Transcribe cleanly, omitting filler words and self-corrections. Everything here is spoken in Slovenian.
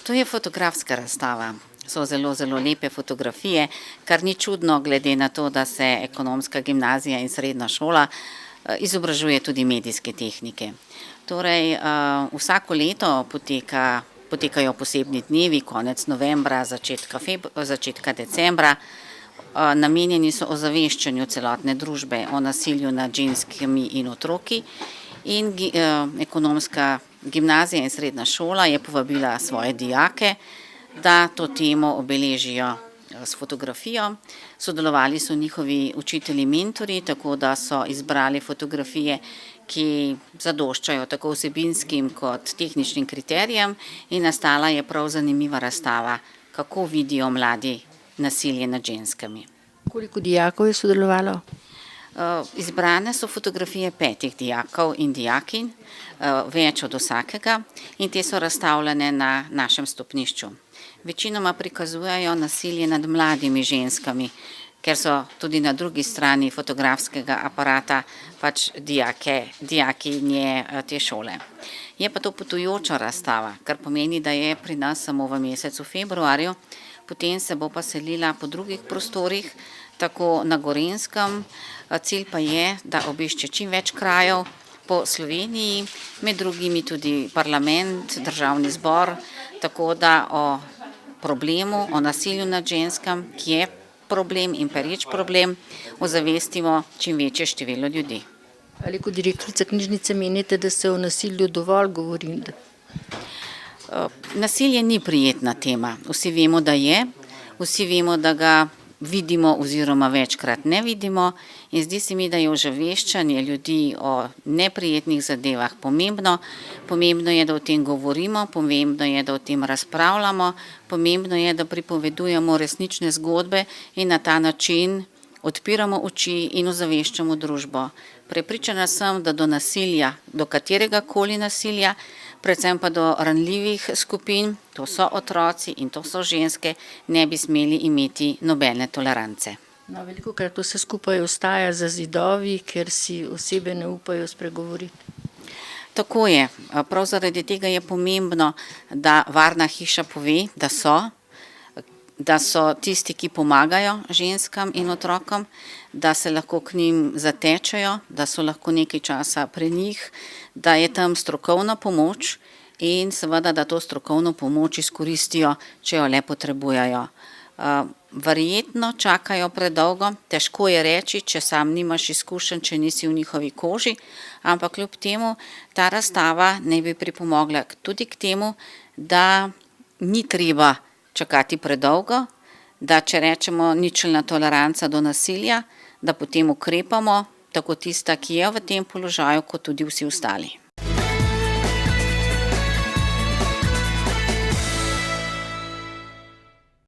To je fotografska razstava. So zelo, zelo lepe fotografije, kar ni čudno, glede na to, da se ekonomska gimnazija in srednja šola izobražuje tudi medijske tehnike. Torej, vsako leto potekajo posebni dnevi, konec novembra, začetka decembra. Namenjeni so ozaveščanju celotne družbe o nasilju nad ženskami in otroki. In ekonomska gimnazija in srednja šola je povabila svoje dijake, da to temo obeležijo s fotografijo. Sodelovali so njihovi učitelji mentorji, tako da so izbrali fotografije, ki zadoščajo tako vsebinskim kot tehničnim kriterijem, in nastala je prav zanimiva razstava, kako vidijo mladi nasilje nad ženskami. Koliko dijakov je sodelovalo? Izbrane so fotografije 5 dijakov in dijakinj, več od vsakega, in te so razstavljene na našem stopnišču. Večinoma prikazujejo nasilje nad mladimi ženskami, ker so tudi na drugi strani fotografskega aparata pač dijakinje te šole. Je pa to potujoča razstava, kar pomeni, da je pri nas samo v mesecu februarju, potem se bo pa selila po drugih prostorih, tako na Gorenjskem. Cilj pa je, da obišče čim več krajev po Sloveniji, med drugimi tudi parlament, državni zbor, tako da o problemu, o nasilju nad ženskami, ki je problem in pereč problem, ozavestimo čim večje število ljudi. Ali kot direktorica knjižnice menite, da se o nasilju dovolj govori? Nasilje ni prijetna tema. Vsi vemo, da je, vsi vemo, da ga vidimo oziroma večkrat ne vidimo, in zdi se mi, da je ozaveščanje ljudi o neprijetnih zadevah pomembno. Pomembno je, da o tem govorimo, pomembno je, da o tem razpravljamo, pomembno je, da pripovedujemo resnične zgodbe in na ta način odpiramo oči in ozaveščamo družbo. Prepričana sem, da do nasilja, do kateregakoli nasilja, predvsem pa do ranljivih skupin, to so otroci in to so ženske, ne bi smeli imeti nobene tolerance. Velikokrat vse skupaj ostaja za zidovi, ker si osebe ne upajo spregovoriti. Tako je. Prav zaradi tega je pomembno, da varna hiša pove, da so tisti, ki pomagajo ženskam in otrokom, da se lahko k njim zatečejo, da so lahko nekaj časa pri njih, da je tam strokovna pomoč in seveda, da to strokovno pomoč izkoristijo, če jo le potrebujejo. Verjetno čakajo predolgo, težko je reči, če sam nimaš izkušenj, če nisi v njihovi koži, ampak kljub temu ta razstava naj bi pripomogla tudi k temu, da ni treba čakati predolgo, da če rečemo ničelna toleranca do nasilja, da potem ukrepamo, tako tista, ki je v tem položaju, kot tudi vsi ostali.